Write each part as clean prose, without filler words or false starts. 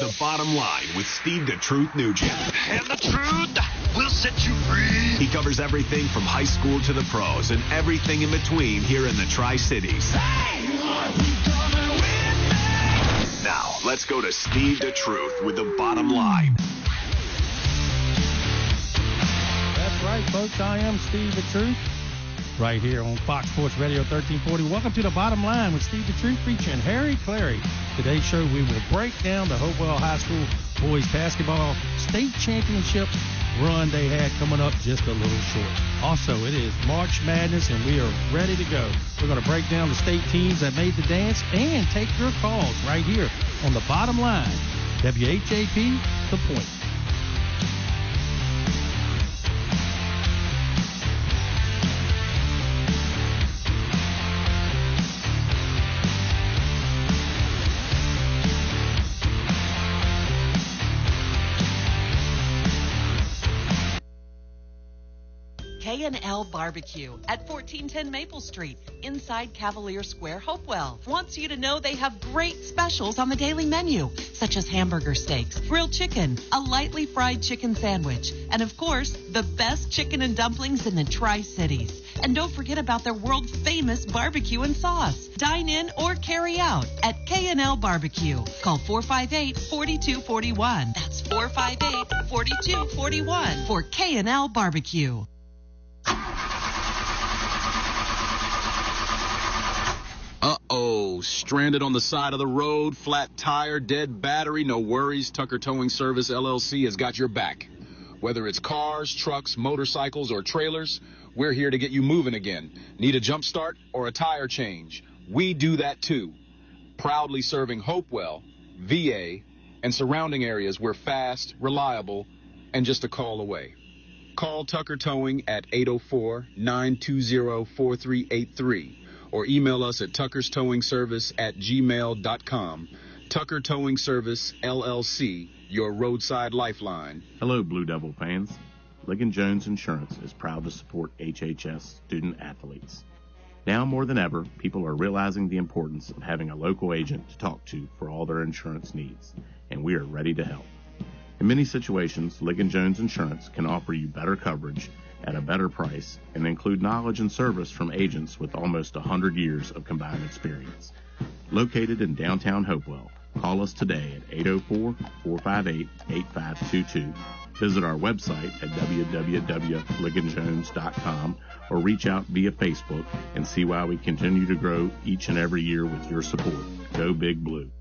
The Bottom Line with Steve the Truth Nugent. And the truth will set you free. He covers everything from high school to the pros and everything in between here in the Tri-Cities. Now, let's go to Steve the Truth with The Bottom Line. That's right, folks. I am Steve the Truth, right here on Fox Sports Radio 1340. Welcome to The Bottom Line with Steve the Truth, featuring Harry Clary. Today's show, we will break down the Hopewell High School boys basketball state championship run they had coming up just a little short. Also, it is March Madness, and we are ready to go. We're going to break down the state teams that made the dance and take your calls right here on The Bottom Line. WHAP, The Point. K&L Barbecue at 1410 Maple Street, inside Cavalier Square, Hopewell. Wants you to know they have great specials on the daily menu, such as hamburger steaks, grilled chicken, a lightly fried chicken sandwich, and of course, the best chicken and dumplings in the Tri-Cities. And don't forget about their world-famous barbecue and sauce. Dine in or carry out at K&L Barbecue. Call 458-4241. That's 458-4241 for K&L Barbecue. Uh-oh, stranded on the side of the road, flat tire, dead battery, no worries. Tucker Towing Service, LLC has got your back. Whether it's cars, trucks, motorcycles, or trailers, we're here to get you moving again. Need a jump start or a tire change? We do that too. Proudly serving Hopewell, VA, and surrounding areas. We're fast, reliable, and just a call away. Call Tucker Towing at 804-920-4383 or email us at tuckerstowingservice@gmail.com. Tucker Towing Service, LLC, your roadside lifeline. Hello, Blue Devil fans. Ligon Jones Insurance is proud to support HHS student athletes. Now more than ever, people are realizing the importance of having a local agent to talk to for all their insurance needs, and we are ready to help. In many situations, Ligon Jones Insurance can offer you better coverage at a better price and include knowledge and service from agents with almost 100 years of combined experience. Located in downtown Hopewell, call us today at 804-458-8522. Visit our website at www.ligonjones.com or reach out via Facebook and see why we continue to grow each and every year with your support. Go Big Blue.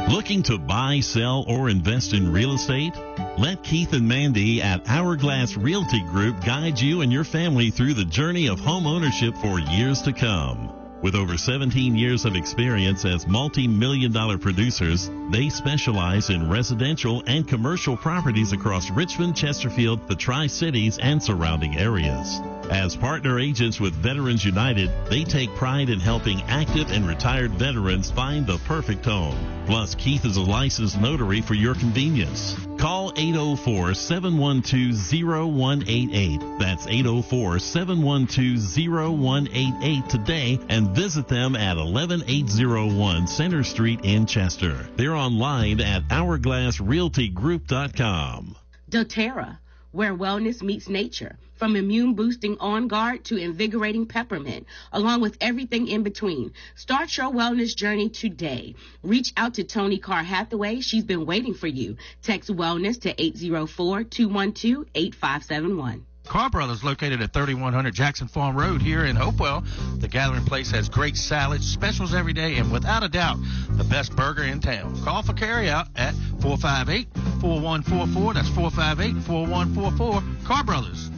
Looking to buy, sell, or invest in real estate? Let Keith and Mandy at Hourglass Realty Group guide you and your family through the journey of home ownership for years to come. With over 17 years of experience as multi-million-dollar producers, they specialize in residential and commercial properties across Richmond, Chesterfield, the Tri-Cities, and surrounding areas. As partner agents with Veterans United, they take pride in helping active and retired veterans find the perfect home. Plus, Keith is a licensed notary for your convenience. Call 804-712-0188. That's 804-712-0188 today and visit them at 11801 Center Street in Chester. They're online at hourglassrealtygroup.com. doTERRA, where wellness meets nature. From immune-boosting On Guard to invigorating peppermint, along with everything in between. Start your wellness journey today. Reach out to Tony Carr Hathaway. She's been waiting for you. Text wellness to 804-212-8571. Carr Brothers, located at 3100 Jackson Farm Road here in Hopewell. The Gathering Place has great salads, specials every day, and without a doubt, the best burger in town. Call for carryout at 458-4144. That's 458-4144. Carr Brothers.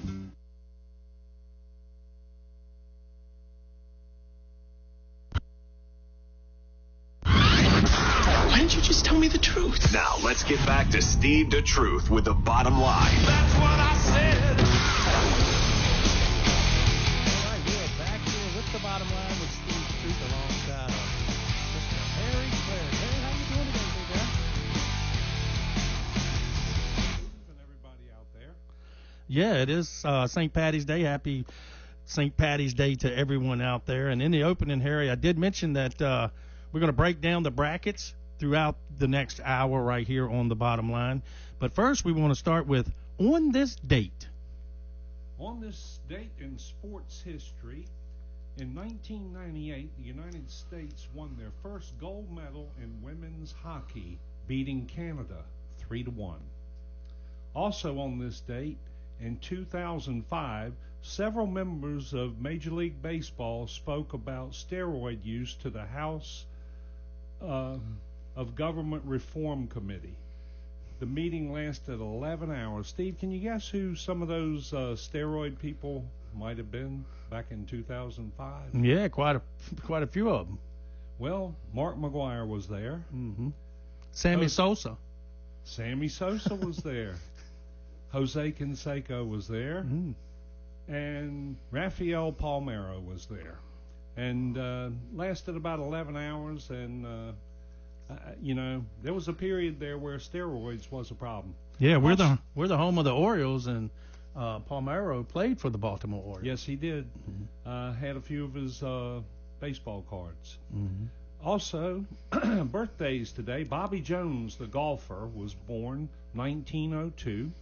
Why didn't you just tell me the truth? Now, let's get back to Steve the Truth with The Bottom Line. That's what I said. All right, we're back here with The Bottom Line with Steve the Truth alongside Mr. Harry Clary. Harry, how you doing today, big guy? And everybody out there. Yeah, it is St. Patty's Day. Happy St. Patty's Day to everyone out there. And in the opening, Harry, I did mention that we're going to break down the brackets throughout the next hour right here on the Bottom Line. But first, we want to start with On This Date. On this date in sports history, in 1998, the United States won their first gold medal in women's hockey, beating Canada 3-1. Also on this date, in 2005, several members of Major League Baseball spoke about steroid use to the House of Government Reform Committee. The meeting lasted 11 hours. Steve, can you guess who some of those steroid people might have been back in 2005? Yeah, quite a few of them. Well, Mark McGwire was there. Mm-hmm. Sammy Sosa. Sammy Sosa was there. Jose Canseco was there. Mm. And Rafael Palmeiro was there. And lasted about 11 hours, and there was a period there where steroids was a problem. Yeah, we're the home of the Orioles, and Palmeiro played for the Baltimore Orioles. Yes, he did. Mm-hmm. Had a few of his baseball cards. Mm-hmm. Also, birthdays today. Bobby Jones, the golfer, was born 1902.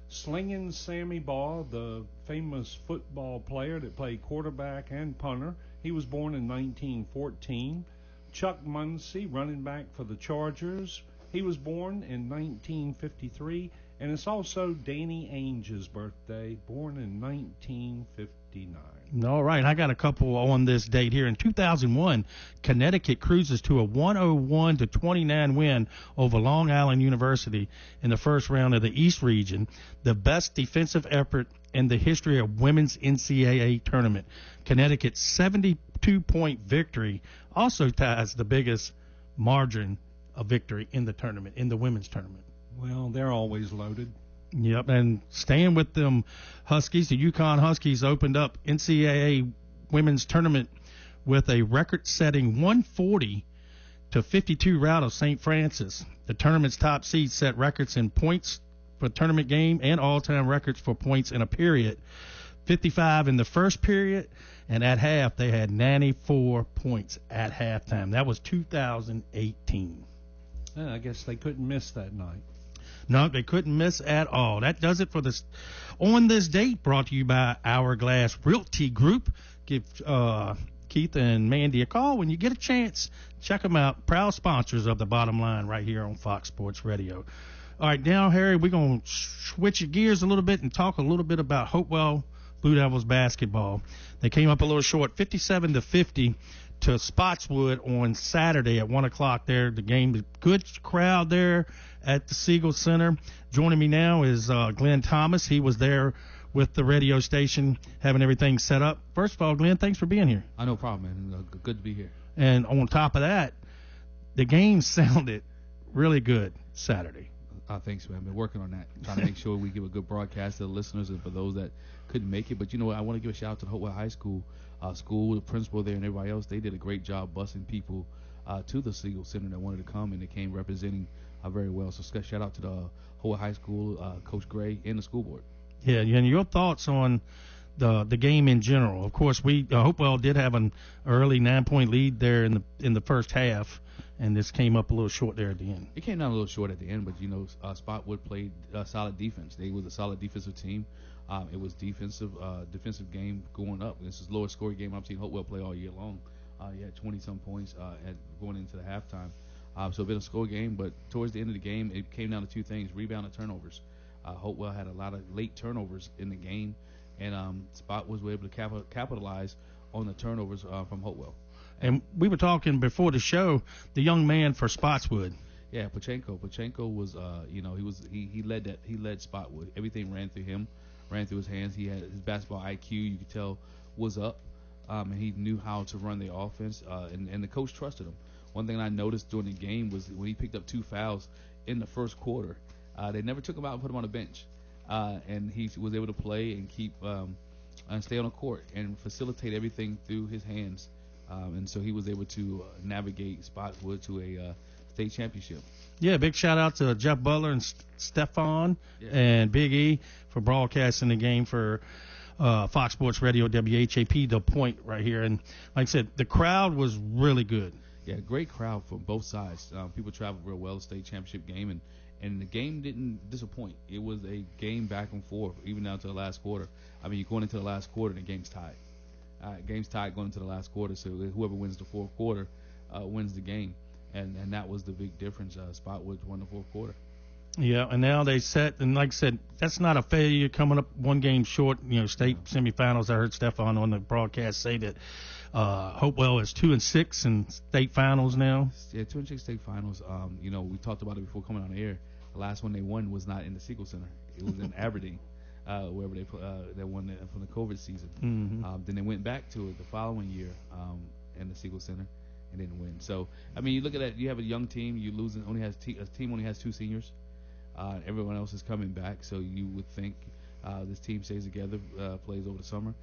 Slingin' Sammy Baugh, the famous football player that played quarterback and punter, he was born in 1914. Chuck Muncy, running back for the Chargers, he was born in 1953. And it's also Danny Ainge's birthday, born in 1959. All right, I got a couple on this date here. In 2001, Connecticut cruises to a 101-29 win over Long Island University in the first round of the East Region, the best defensive effort in the history of women's NCAA tournament. Connecticut's 72-point victory also ties the biggest margin of victory in the tournament, in the women's tournament. Well, they're always loaded. Yep, and staying with them Huskies, the UConn Huskies opened up NCAA women's tournament with a record-setting 140-52 rout of St. Francis. The tournament's top seed set records in points for tournament game and all-time records for points in a period. 55 in the first period, and at half they had 94 points at halftime. That was 2018. I guess they couldn't miss that night. No, they couldn't miss at all. That does it for this On This Date, brought to you by Hourglass Realty Group. Give Keith and Mandy a call when you get a chance. Check them out. Proud sponsors of the Bottom Line right here on Fox Sports Radio. All right, now, Harry, we're going to switch your gears a little bit and talk a little bit about Hopewell Blue Devils basketball. They came up a little short, 57-50 to Spotswood on Saturday at 1 o'clock there. The game, good crowd there at the Siegel Center. Joining me now is Glen Thomas. He was there with the radio station having everything set up. First of all, Glen, thanks for being here. No problem, man. Good to be here. And on top of that, the game sounded really good Saturday. Thanks, man. I've been working on that, trying to make sure we give a good broadcast to the listeners and for those that couldn't make it. But you know what? I want to give a shout out to the Hopewell High School, the principal there, and everybody else. They did a great job busing people to the Siegel Center that wanted to come, and they came representing very well. So shout out to the Hopewell High School, Coach Gray, and the school board. Yeah, and your thoughts on the game in general? Of course, Hopewell did have an early 9-point lead there in the first half, and this came up a little short there at the end. It came down a little short at the end, but Spotswood played solid defense. They was a solid defensive team. It was defensive game going up. This is the lowest scoring game I've seen Hopewell play all year long. You had 20-some points going into the halftime. So a bit of score game, but towards the end of the game, it came down to two things: rebound and turnovers. Hopewell had a lot of late turnovers in the game, and Spot was able to capitalize on the turnovers from Hopewell. And we were talking before the show, the young man for Spotswood. Yeah, Pachenko. Pachenko was, he led Spotwood. Everything ran through him, ran through his hands. He had his basketball IQ, you could tell, was up, and he knew how to run the offense, and the coach trusted him. One thing I noticed during the game was when he picked up 2 fouls in the first quarter, they never took him out and put him on the bench, and he was able to play and keep and stay on the court and facilitate everything through his hands, and so he was able to navigate Spotswood to a state championship. Yeah, big shout out to Jeff Butler and Stefan and Big E for broadcasting the game for Fox Sports Radio, WHAP, The Point right here. And like I said, the crowd was really good. Yeah, great crowd from both sides. People traveled real well. The state championship game, and the game didn't disappoint. It was a game back and forth, even down to the last quarter. I mean, you're going into the last quarter, and the game's tied. Game's tied going into the last quarter, so whoever wins the fourth quarter wins the game, and that was the big difference. Spotwood won the fourth quarter. Yeah, and now they set, and like I said, that's not a failure coming up one game short. State semifinals. I heard Stefan on the broadcast say that Hopewell is 2-6 in state finals now. Yeah, 2-6 state finals. We talked about it before coming on the air. The last one they won was not in the Siegel Center. It was in Aberdeen, wherever they won from the COVID season. Mm-hmm. Then they went back to it the following year in the Siegel Center and didn't win. So, I mean, you look at that. You have a young team. You losing a team only has 2 seniors. Everyone else is coming back, so you would think this team stays together, plays over the summer,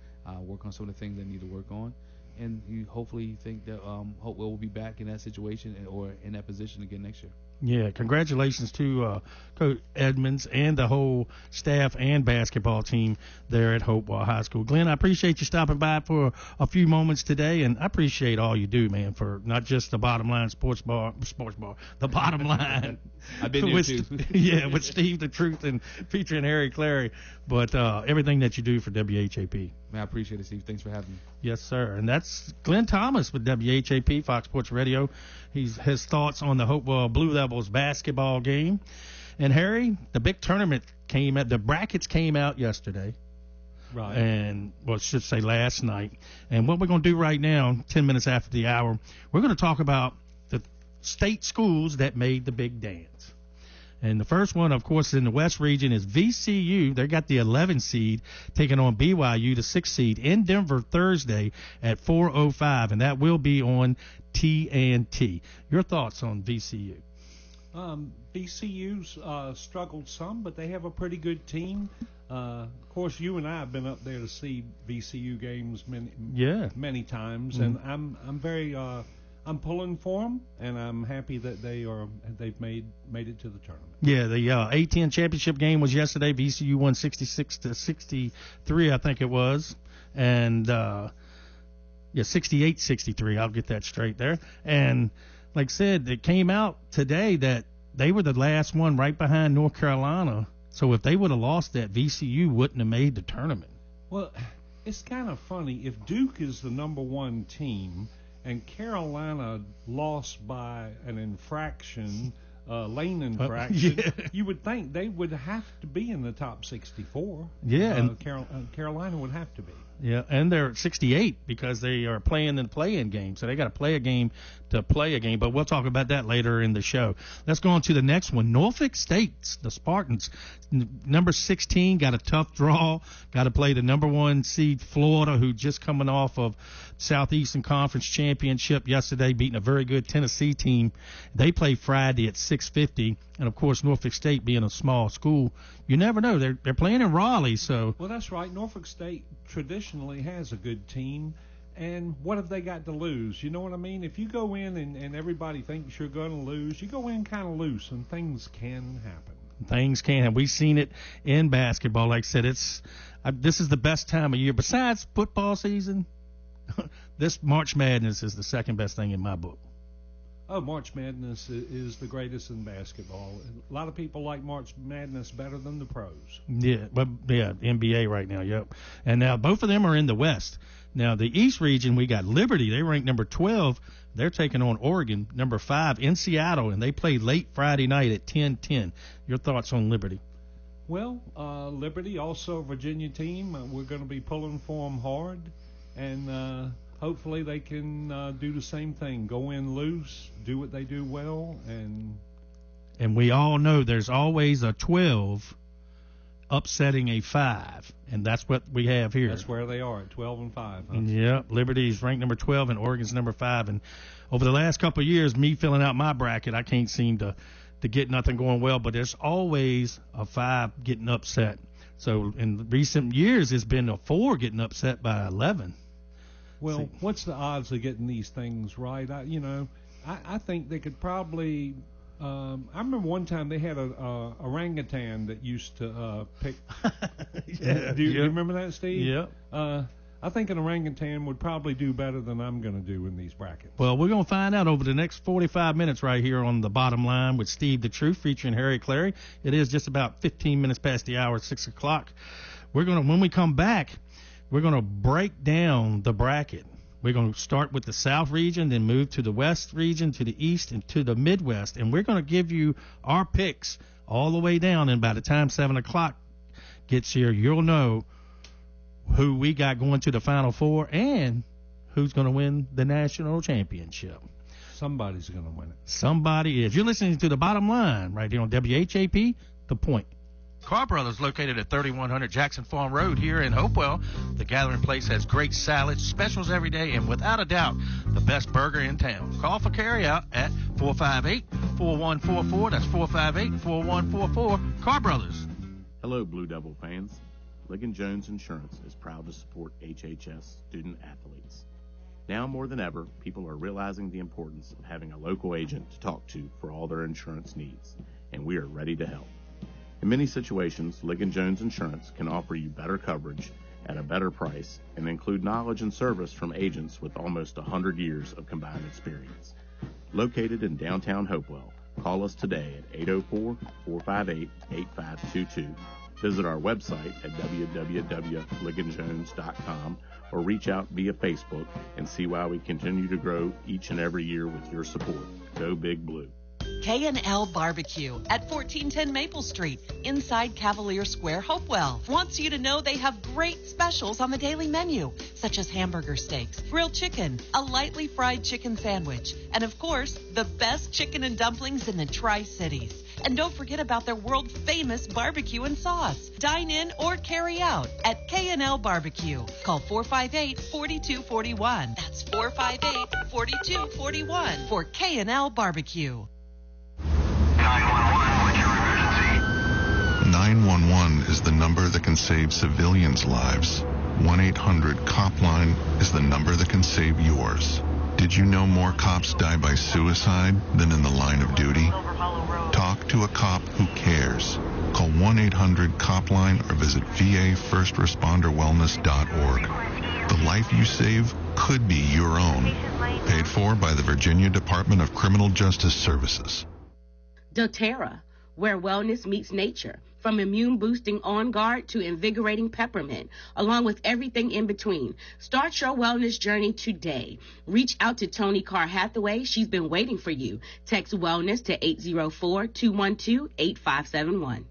work on some of the things they need to work on, and you hopefully think that Hopewell will be back in that situation or in that position again next year. Yeah, congratulations to Coach Edmonds and the whole staff and basketball team there at Hopewell High School. Glenn, I appreciate you stopping by for a few moments today, and I appreciate all you do, man, for not just the Bottom Line Sports Bar, the Bottom Line. I've been there too. Yeah, with Steve the Truth and featuring Harry Clary, but everything that you do for WHAP. Man, I appreciate it, Steve. Thanks for having me. Yes, sir. And that's Glenn Thomas with WHAP, Fox Sports Radio. His thoughts on the Hopewell Blue Devils basketball game. And Harry, the big tournament the brackets came out yesterday. Right. And, I should say last night. And what we're going to do right now, 10 minutes after the hour, we're going to talk about the state schools that made the big dance. And the first one, of course, in the West region is VCU. They got the 11 seed taking on BYU, the 6 seed, in Denver Thursday at 4:05, and that will be on TNT. Your thoughts on VCU? VCU's struggled some, but they have a pretty good team. Of course, you and I have been up there to see VCU games many times, and I'm very I'm pulling for them, and I'm happy that they've made it to the tournament. Yeah, the A10 championship game was yesterday. VCU won 66-63, I think it was, and 68-63. I'll get that straight there. And like I said, it came out today that they were the last one right behind North Carolina. So if they would have lost that, VCU wouldn't have made the tournament. Well, it's kind of funny. If Duke is the number 1 team and Carolina lost by an infraction, lane infraction, you would think they would have to be in the top 64. Yeah. And Carolina would have to be. Yeah, and they're at 68 because they are playing the play-in game. So they got to play a game to play a game. But we'll talk about that later in the show. Let's go on to the next one. Norfolk State, the Spartans, number 16, got a tough draw. Got to play the number 1 seed Florida, who just coming off of Southeastern Conference Championship yesterday, beating a very good Tennessee team. They play Friday at 6:50. And, of course, Norfolk State being a small school, you never know. They're playing in Raleigh. So. Well, that's right. Norfolk State traditionally has a good team. And what have they got to lose? You know what I mean? If you go in and everybody thinks you're going to lose, you go in kind of loose, and things can happen. Things can happen. We've seen it in basketball. Like I said, this is the best time of year. Besides football season, this March Madness is the second best thing in my book. Oh, March Madness is the greatest in basketball. A lot of people like March Madness better than the pros. Yeah, but NBA right now, yep. And now both of them are in the West. Now the East region, we got Liberty. They ranked number 12. They're taking on Oregon, number 5 in Seattle, and they play late Friday night at 10:10. Your thoughts on Liberty? Well, Liberty, also a Virginia team. We're going to be pulling for them hard, and hopefully they can do the same thing. Go in loose, do what they do well, and we all know there's always a 12 upsetting a 5, and that's what we have here. That's where they are at 12-5. Huh? Yeah, Liberty's ranked number 12 and Oregon's number 5. And over the last couple of years, me filling out my bracket, I can't seem to get nothing going well. But there's always a 5 getting upset. So in recent years, it's been a 4 getting upset by 11. Well, what's the odds of getting these things right? I think they could probably. I remember one time they had a orangutan that used to pick. Yeah, do you remember that, Steve? Yeah. I think an orangutan would probably do better than I'm going to do in these brackets. Well, we're going to find out over the next 45 minutes right here on the Bottom Line with Steve the Truth, featuring Harry Clary. It is just about 15 minutes past the hour, 6 o'clock. When we come back, we're going to break down the bracket. We're going to start with the South region, then move to the West region, to the East, and to the Midwest. And we're going to give you our picks all the way down. And by the time 7 o'clock gets here, you'll know who we got going to the Final Four and who's going to win the national championship. Somebody's going to win it. Somebody is. You're listening to the Bottom Line right here on WHAP, The Point. Carr Brothers, located at 3100 Jackson Farm Road here in Hopewell. The Gathering Place has great salads, specials every day, and without a doubt, the best burger in town. Call for carryout at 458-4144. That's 458-4144. Carr Brothers. Hello, Blue Devil fans. Ligon Jones Insurance is proud to support HHS student athletes. Now more than ever, people are realizing the importance of having a local agent to talk to for all their insurance needs, and we are ready to help. In many situations, Ligon Jones Insurance can offer you better coverage at a better price and include knowledge and service from agents with almost 100 years of combined experience. Located in downtown Hopewell, call us today at 804-458-8522. Visit our website at www.ligonjones.com or reach out via Facebook and see why we continue to grow each and every year with your support. Go Big Blue. K&L Barbecue at 1410 Maple Street, inside Cavalier Square, Hopewell. Wants you to know they have great specials on the daily menu, such as hamburger steaks, grilled chicken, a lightly fried chicken sandwich, and of course, the best chicken and dumplings in the Tri-Cities. And don't forget about their world-famous barbecue and sauce. Dine in or carry out at K&L Barbecue. Call 458-4241. That's 458-4241 for K&L Barbecue. 911, what's your emergency? 911 is the number that can save civilians' lives. 1-800-COP-LINE is the number that can save yours. Did you know more cops die by suicide than in the line of duty? Talk to a cop who cares. Call 1-800-COP-LINE or visit VAFirstResponderWellness.org. The life you save could be your own. Paid for by the Virginia Department of Criminal Justice Services. doTERRA, where wellness meets nature. From immune-boosting On Guard to invigorating peppermint, along with everything in between. Start your wellness journey today. Reach out to Tony Carr Hathaway. She's been waiting for you. Text wellness to 804-212-8571.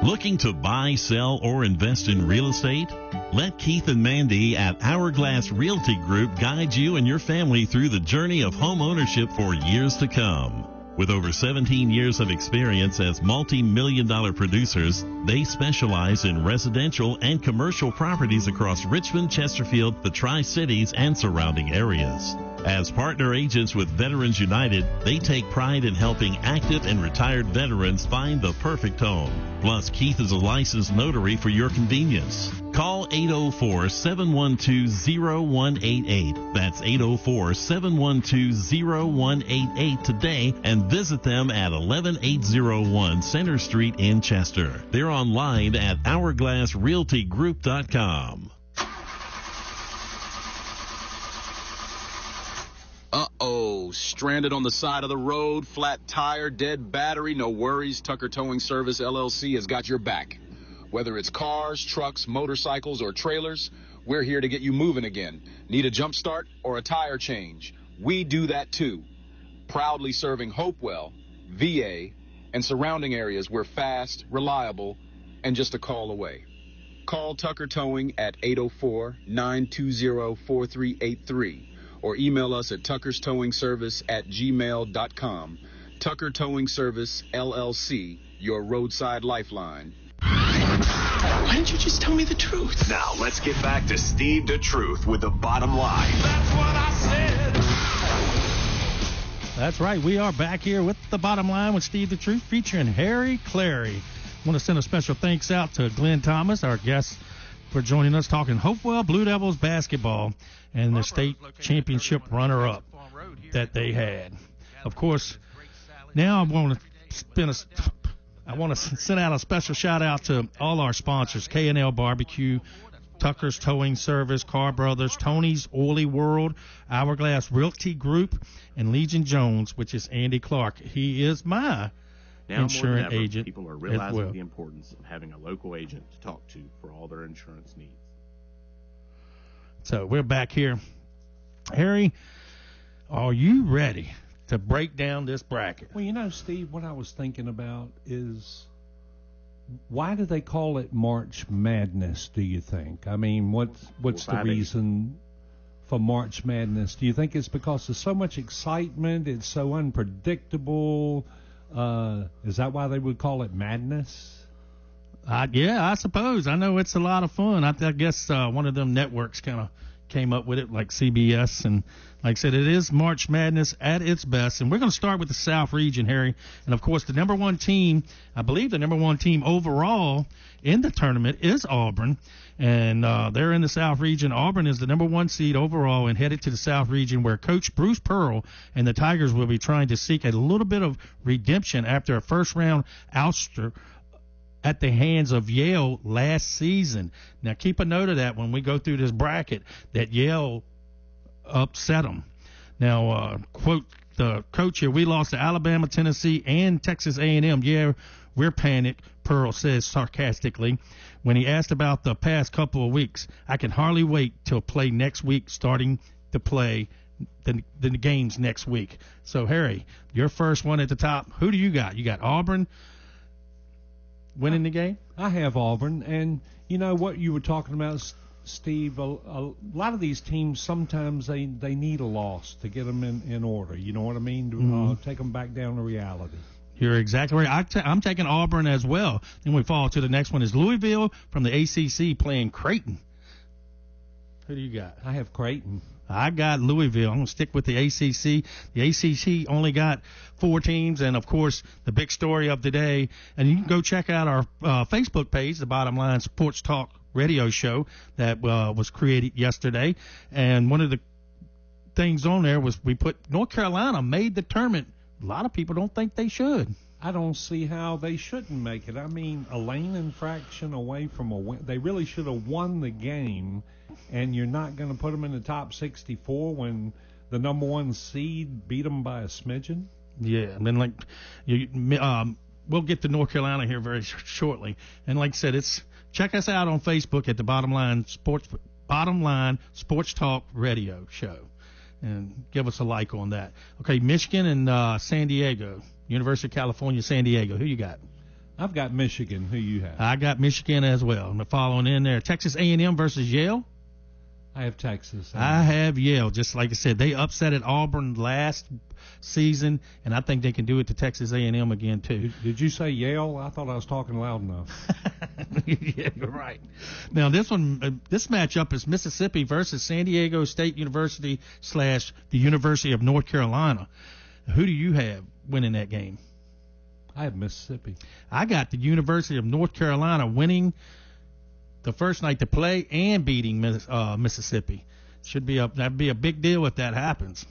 Looking to buy, sell, or invest in real estate? Let Keith and Mandy at Hourglass Realty Group guide you and your family through the journey of home ownership for years to come. With over 17 years of experience as multi-million-dollar producers, they specialize in residential and commercial properties across Richmond, Chesterfield, the Tri-Cities, and surrounding areas. As partner agents with Veterans United, they take pride in helping active and retired veterans find the perfect home. Plus, Keith is a licensed notary for your convenience. Call 804-712-0188. That's 804-712-0188 today and visit them at 11801 Center Street in Chester. They're online at hourglassrealtygroup.com. Uh-oh, stranded on the side of the road, flat tire, dead battery, no worries. Tucker Towing Service, LLC has got your back. Whether it's cars, trucks, motorcycles, or trailers, we're here to get you moving again. Need a jump start or a tire change? We do that too. Proudly serving Hopewell, VA, and surrounding areas. We're fast, reliable, and just a call away. Call Tucker Towing at 804-920-4383 or email us at tuckerstowingservice@gmail.com. Tucker Towing Service, LLC, your roadside lifeline. Why didn't you just tell me the truth? Now, let's get back to Steve the Truth with the Bottom Line. That's what I said. That's right. We are back here with the Bottom Line with Steve the Truth, featuring Harry Clary. I want to send a special thanks out to Glen Thomas, our guest, for joining us talking Hopewell Blue Devils basketball and the state championship runner-up that they had. Of course, now I want to send out a special shout-out to all our sponsors, K&L Barbecue, Tucker's Towing Service, Car Brothers, Tony's Oily World, Hourglass Realty Group, and Legion Jones, which is Andy Clark. He is my now insurance more than ever, agent. People are realizing the importance of having a local agent to talk to for all their insurance needs. So we're back here. Harry, are you ready to break down this bracket? Well, you know, Steve, what I was thinking about is, why do they call it March Madness, do you think? I mean, what's the reason for March Madness? Do you think it's because there's so much excitement, it's so unpredictable? Is that why they would call it Madness? Yeah, I suppose. I know it's a lot of fun. I guess one of them networks kind of came up with it, like CBS. And like I said, it is March Madness at its best. And we're going to start with the South region, Harry. And, of course, the number one team, I believe the number one team overall in the tournament is Auburn. And they're in the South region. Auburn is the number one seed overall and headed to the South region, where Coach Bruce Pearl and the Tigers will be trying to seek a little bit of redemption after a first-round ouster at the hands of Yale last season. Now, keep a note of that when we go through this bracket, that Yale upset them. Now, quote the coach here, "We lost to Alabama, Tennessee, and Texas A&M. Yeah, we're panicked," Pearl says sarcastically when he asked about the past couple of weeks. "I can hardly wait till play next week, starting to play the games next week." So, Harry, your first one at the top. Who do you got? You got Auburn winning the game? I have Auburn, and you know what you were talking about, Steve, a lot of these teams, sometimes they need a loss to get them in order. You know what I mean? To take them back down to reality. You're exactly right. I'm taking Auburn as well. Then we fall to the next one is Louisville from the ACC playing Creighton. Who do you got? I have Creighton. I got Louisville. I'm going to stick with the ACC. The ACC only got 4 teams, and, of course, the big story of the day. And you can go check out our Facebook page, the Bottom Line Sports Talk radio show that was created yesterday. And one of the things on there was we put North Carolina made the tournament. A lot of people don't think they should. I don't see how they shouldn't make it. I mean, a lane infraction away from a win. They really should have won the game, and you're not going to put them in the top 64 when the number one seed beat them by a smidgen? Yeah, and then we'll get to North Carolina here very shortly. And like I said, check us out on Facebook at the Bottom Line Sports Talk Radio Show, and give us a like on that. Okay, Michigan and San Diego. University of California, San Diego. Who you got? I've got Michigan. Who you have? I got Michigan as well. I'm following in there. Texas A&M versus Yale. I have Texas. I have Yale. Just like I said, they upset at Auburn last season, and I think they can do it to Texas A&M again too. Did you say Yale? I thought I was talking loud enough. Yeah, you're right. Now this matchup is Mississippi versus San Diego State University / the University of North Carolina. Who do you have winning that game? I have Mississippi. I got the University of North Carolina winning the first night to play and beating Mississippi. That'd be a big deal if that happens.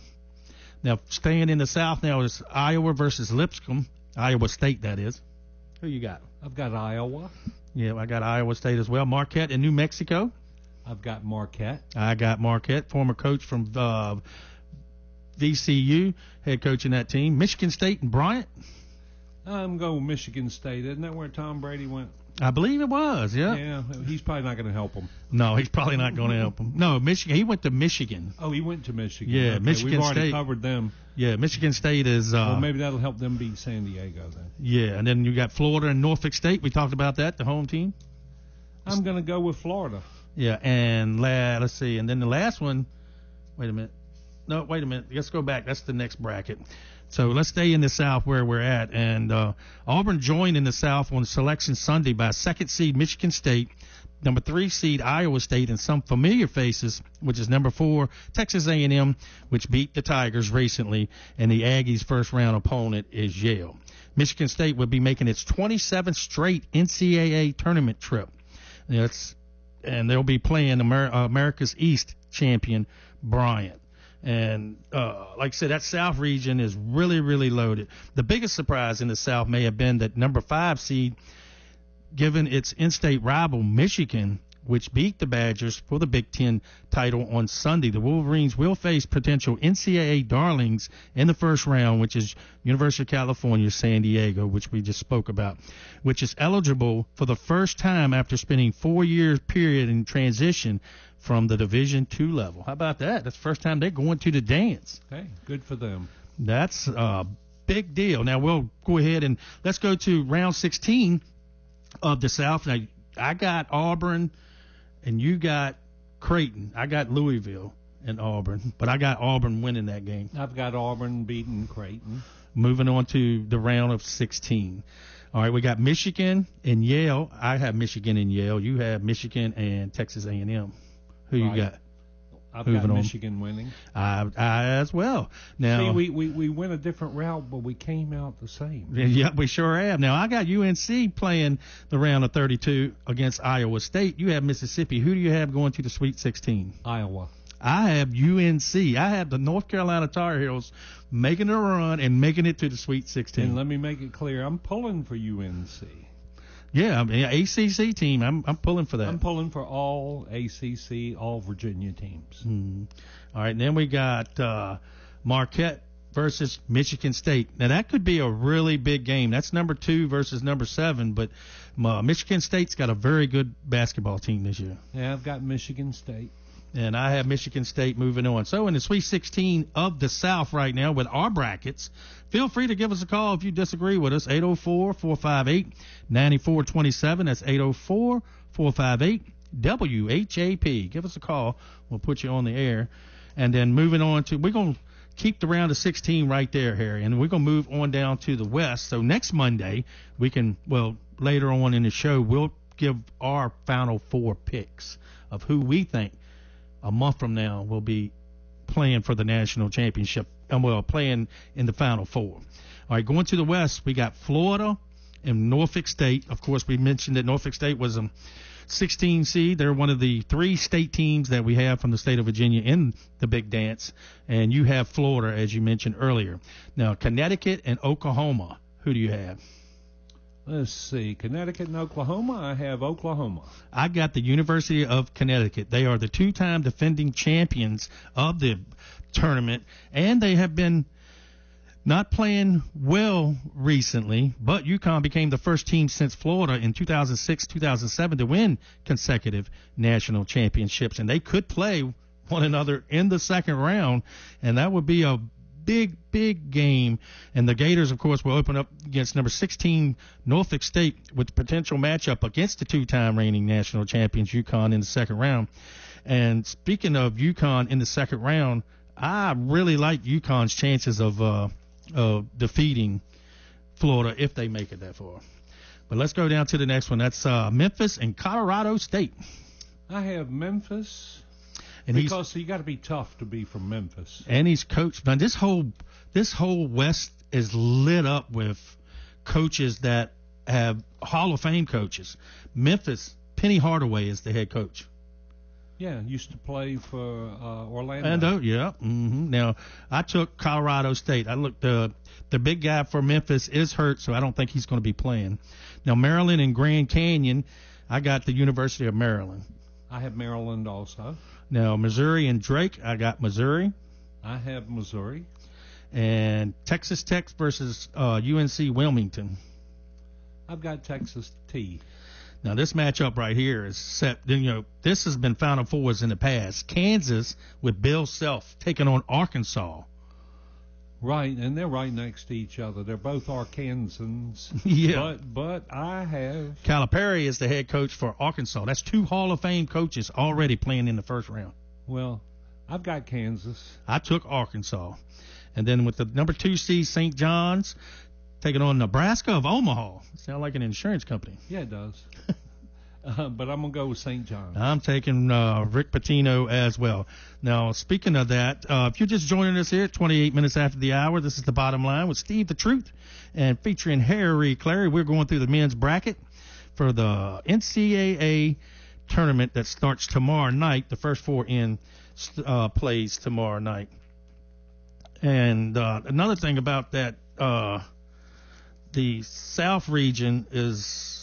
Now, staying in the South now is Iowa versus Lipscomb. Iowa State, that is. Who you got? I've got Iowa. Yeah, I got Iowa State as well. Marquette in New Mexico. I've got Marquette. I got Marquette, former coach from VCU, head coach in that team. Michigan State and Bryant. I'm going with Michigan State. Isn't that where Tom Brady went? I believe it was, yeah. Yeah, he's probably not going to help them. No, he's probably not going to help them. No, Michigan. He went to Michigan. Oh, he went to Michigan. Yeah, okay, Michigan we've already State. Covered them. Yeah, Michigan State is. Well, maybe that'll help them beat San Diego then. Yeah, and then you got Florida and Norfolk State. We talked about that, the home team. I'm going to go with Florida. Yeah, and let's see. And then the last one. Wait a minute. No, wait a minute. Let's go back. That's the next bracket. So let's stay in the South where we're at. And Auburn joined in the South on Selection Sunday by second seed Michigan State, number 3 seed Iowa State, and some familiar faces, which is number 4 Texas A&M, which beat the Tigers recently, and the Aggies' first-round opponent is Yale. Michigan State will be making its 27th straight NCAA tournament trip. And they'll be playing America's East champion Bryant. And like I said, that South region is really, really loaded. The biggest surprise in the South may have been that number 5 seed, given its in-state rival Michigan, which beat the Badgers for the Big Ten title on Sunday. The Wolverines will face potential NCAA darlings in the first round, which is University of California, San Diego, which we just spoke about, which is eligible for the first time after spending 4 years period in transition from the Division II level. How about that? That's the first time they're going to the dance. Hey, good for them. That's a big deal. Now, we'll go ahead and let's go to round 16 of the South. Now, I got Auburn, and you got Creighton. I got Louisville and Auburn, but I got Auburn winning that game. I've got Auburn beating Creighton. Moving on to the round of 16. All right, we got Michigan and Yale. I have Michigan and Yale. You have Michigan and Texas A&M. Who you got? I've got Michigan winning. I as well. Now, see, we went a different route, but we came out the same. Yeah, we sure have. Now, I got UNC playing the round of 32 against Iowa State. You have Mississippi. Who do you have going to the Sweet 16? Iowa. I have UNC. I have the North Carolina Tar Heels making a run and making it to the Sweet 16. And let me make it clear, I'm pulling for UNC. Yeah, I mean, ACC team. I'm pulling for that. I'm pulling for all ACC, all Virginia teams. All right, and then we got Marquette versus Michigan State. Now, that could be a really big game. That's number 2 versus number 7, but Michigan State's got a very good basketball team this year. Yeah, I've got Michigan State. And I have Michigan State moving on. So in the Sweet 16 of the South right now with our brackets, feel free to give us a call if you disagree with us, 804-458-9427. That's 804-458-WHAP. Give us a call. We'll put you on the air. And then moving on to, we're going to keep the round of 16 right there, Harry, and we're going to move on down to the West. So next Monday, we can, well, later on in the show, we'll give our final 4 picks of who we think a month from now will be playing for the national championship and playing in the Final 4. All right, going to the West, we got Florida and Norfolk State. Of course, we mentioned that Norfolk State was a 16 seed. They're one of the 3 state teams that we have from the state of Virginia in the big dance. And you have Florida, as you mentioned earlier. Now, Connecticut and Oklahoma, who do you have? Let's see, Connecticut and Oklahoma. I have Oklahoma. I got the University of Connecticut. They are the 2-time defending champions of the tournament, and they have been not playing well recently, but UConn became the first team since Florida in 2006-2007 to win consecutive national championships, and they could play one another in the second round, and that would be a big game. And the Gators, of course, will open up against number 16 Norfolk State with the potential matchup against the 2-time reigning national champions UConn in the second round. And speaking of UConn in the second round, I really like UConn's chances of defeating Florida if they make it that far. But let's go down to the next one. That's Memphis and Colorado State. I have Memphis. And because you got to be tough to be from Memphis. And he's coached. Now, this whole West is lit up with coaches that have Hall of Fame coaches. Memphis, Penny Hardaway is the head coach. Yeah, used to play for Orlando. Yeah. Now, I took Colorado State. I looked the big guy for Memphis is hurt, so I don't think he's going to be playing. Now, Maryland and Grand Canyon, I got the University of Maryland. I have Maryland also. Now, Missouri and Drake, I got Missouri. I have Missouri. And Texas Tech versus UNC Wilmington. I've got Texas T. Now, this matchup right here is set. This has been Final Fours in the past. Kansas with Bill Self taking on Arkansas. Right, and they're right next to each other. They're both Arkansans. Yeah. But I have... Calipari is the head coach for Arkansas. That's 2 Hall of Fame coaches already playing in the first round. Well, I've got Kansas. I took Arkansas. And then with the number 2 seed, St. John's, taking on Nebraska of Omaha. Sound like an insurance company. Yeah, it does. But I'm going to go with St. John's. I'm taking Rick Pitino as well. Now, speaking of that, if you're just joining us here at 28 minutes after the hour, this is The Bottom Line with Steve the Truth and featuring Harry Clary. We're going through the men's bracket for the NCAA tournament that starts tomorrow night. The first 4 in plays tomorrow night. And another thing about that, the South region is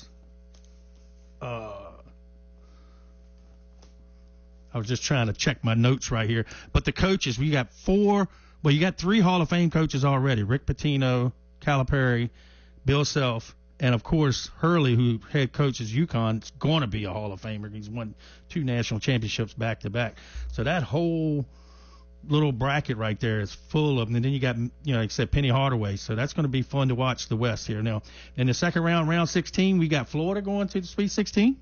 I was just trying to check my notes right here. But the coaches, you got 3 Hall of Fame coaches already. Rick Pitino, Calipari, Bill Self, and, of course, Hurley, who head coaches UConn, is going to be a Hall of Famer. He's won 2 national championships back-to-back. So that whole little bracket right there is full of them. And then you got, like I said, Penny Hardaway. So that's going to be fun to watch the West here. Now, in the second round, round 16, we got Florida going to the Sweet 16.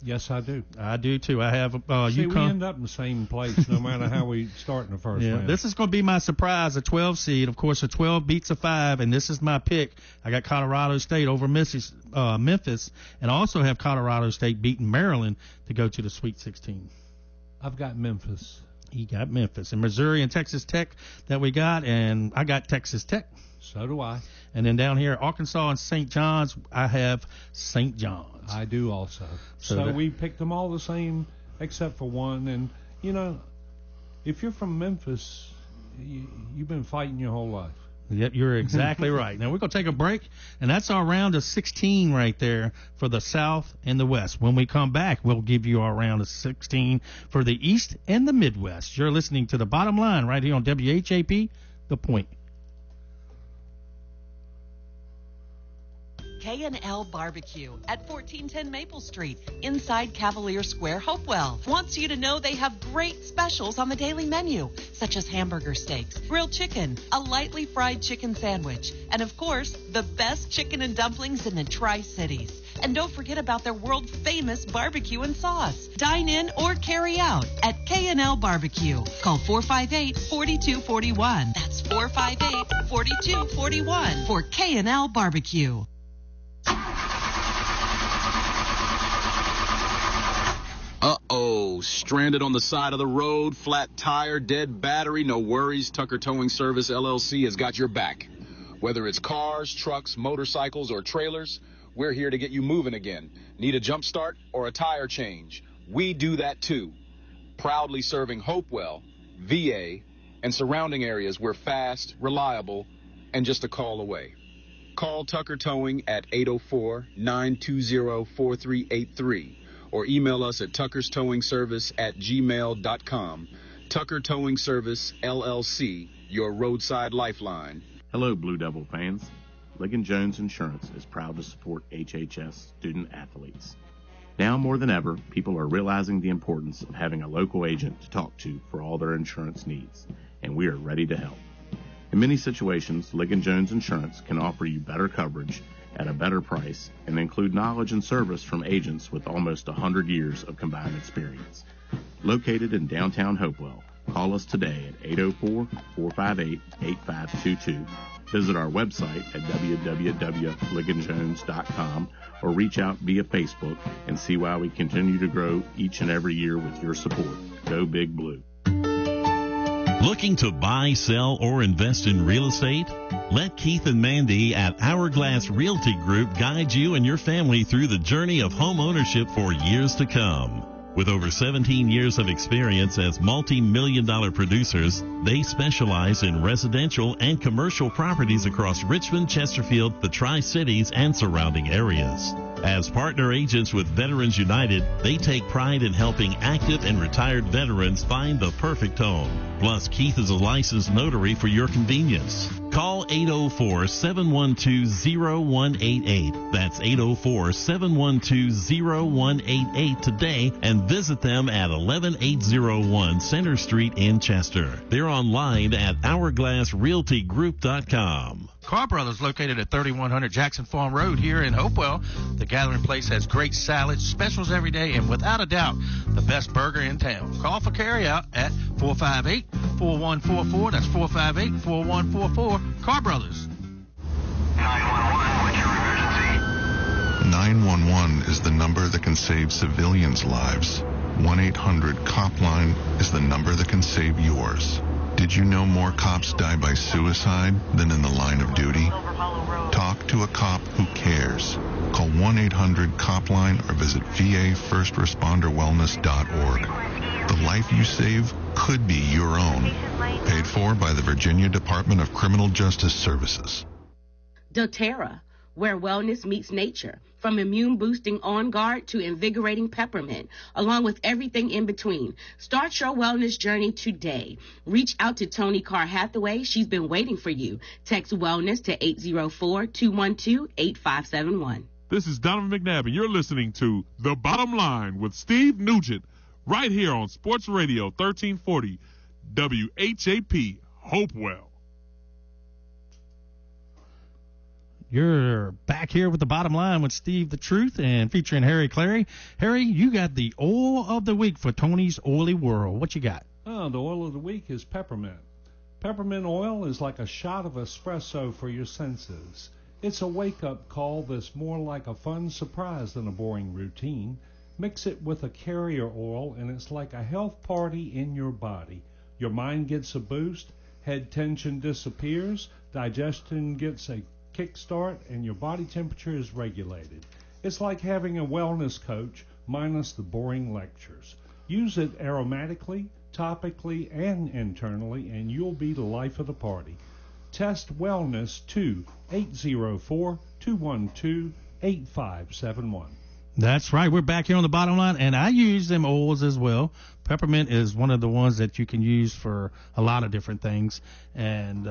Yes, I do. I do, too. I have See, UConn. we end up in the same place no matter how we start in the first round. This is going to be my surprise, a 12 seed. Of course, a 12 beats a 5, and this is my pick. I got Colorado State over Memphis, and I also have Colorado State beating Maryland to go to the Sweet 16. I've got Memphis. He got Memphis. And Missouri and Texas Tech that we got, and I got Texas Tech. So do I. And then down here, Arkansas and St. John's, I have St. John's. I do also. So we picked them all the same except for one. And, if you're from Memphis, you've been fighting your whole life. Yep, you're exactly right. Now, we're going to take a break, and that's our round of 16 right there for the South and the West. When we come back, we'll give you our round of 16 for the East and the Midwest. You're listening to The Bottom Line right here on WHAP, The Point. K&L Barbecue at 1410 Maple Street, inside Cavalier Square, Hopewell. Wants you to know they have great specials on the daily menu, such as hamburger steaks, grilled chicken, a lightly fried chicken sandwich, and of course, the best chicken and dumplings in the Tri-Cities. And don't forget about their world-famous barbecue and sauce. Dine in or carry out at K&L Barbecue. Call 458-4241. That's 458-4241 for K&L Barbecue. Uh-oh, stranded on the side of the road, flat tire, dead battery, no worries. Tucker Towing Service, LLC has got your back. Whether it's cars, trucks, motorcycles, or trailers, we're here to get you moving again. Need a jump start or a tire change? We do that too. Proudly serving Hopewell, VA, and surrounding areas. We're fast, reliable, and just a call away. Call Tucker Towing at 804-920-4383 or email us at tuckerstowingservice@gmail.com. Tucker Towing Service, LLC, your roadside lifeline. Hello, Blue Devil fans. Ligon Jones Insurance is proud to support HHS student athletes. Now more than ever, people are realizing the importance of having a local agent to talk to for all their insurance needs, and we are ready to help. In many situations, Ligon Jones Insurance can offer you better coverage at a better price and include knowledge and service from agents with almost 100 years of combined experience. Located in downtown Hopewell, call us today at 804-458-8522. Visit our website at www.ligonjones.com or reach out via Facebook and see why we continue to grow each and every year with your support. Go Big Blue. Looking to buy, sell, or invest in real estate? Let Keith and Mandy at Hourglass Realty Group guide you and your family through the journey of home ownership for years to come. With over 17 years of experience as multi-million-dollar producers, they specialize in residential and commercial properties across Richmond, Chesterfield, the Tri-Cities, and surrounding areas. As partner agents with Veterans United, they take pride in helping active and retired veterans find the perfect home. Plus, Keith is a licensed notary for your convenience. Call 804-712-0188. That's 804-712-0188 today and visit them at 11801 Center Street in Chester. They're online at hourglassrealtygroup.com. Carr Brothers, located at 3100 Jackson Farm Road here in Hopewell. The Gathering Place has great salads, specials every day, and without a doubt, the best burger in town. Call for carryout at 458-4144. That's 458-4144. Carr Brothers. 911, what's your emergency? 911 is the number that can save civilians' lives. 1-800-COP-LINE is the number that can save yours. Did you know more cops die by suicide than in the line of duty? Talk to a cop who cares. Call 1-800-COP-LINE or visit VAFirstResponderWellness.org. The life you save could be your own. Paid for by the Virginia Department of Criminal Justice Services. doTERRA, where wellness meets nature, from immune-boosting On Guard to invigorating peppermint, along with everything in between. Start your wellness journey today. Reach out to Tony Carr Hathaway. She's been waiting for you. Text wellness to 804-212-8571. This is Donovan McNabb, and you're listening to The Bottom Line with Steve Nugent, right here on Sports Radio 1340 WHAP, Hopewell. You're back here with The Bottom Line with Steve the Truth and featuring Harry Clary. Harry, you got the oil of the week for Tony's Oily World. What you got? Oh, the oil of the week is peppermint. Peppermint oil is like a shot of espresso for your senses. It's a wake-up call that's more like a fun surprise than a boring routine. Mix it with a carrier oil, and it's like a health party in your body. Your mind gets a boost, head tension disappears, digestion gets a kickstart, and your body temperature is regulated. It's like having a wellness coach minus the boring lectures. Use it aromatically, topically, and internally, and you'll be the life of the party. Test Wellness to 804-212-8571. That's right. We're back here on The Bottom Line, and I use them oils as well. Peppermint is one of the ones that you can use for a lot of different things, and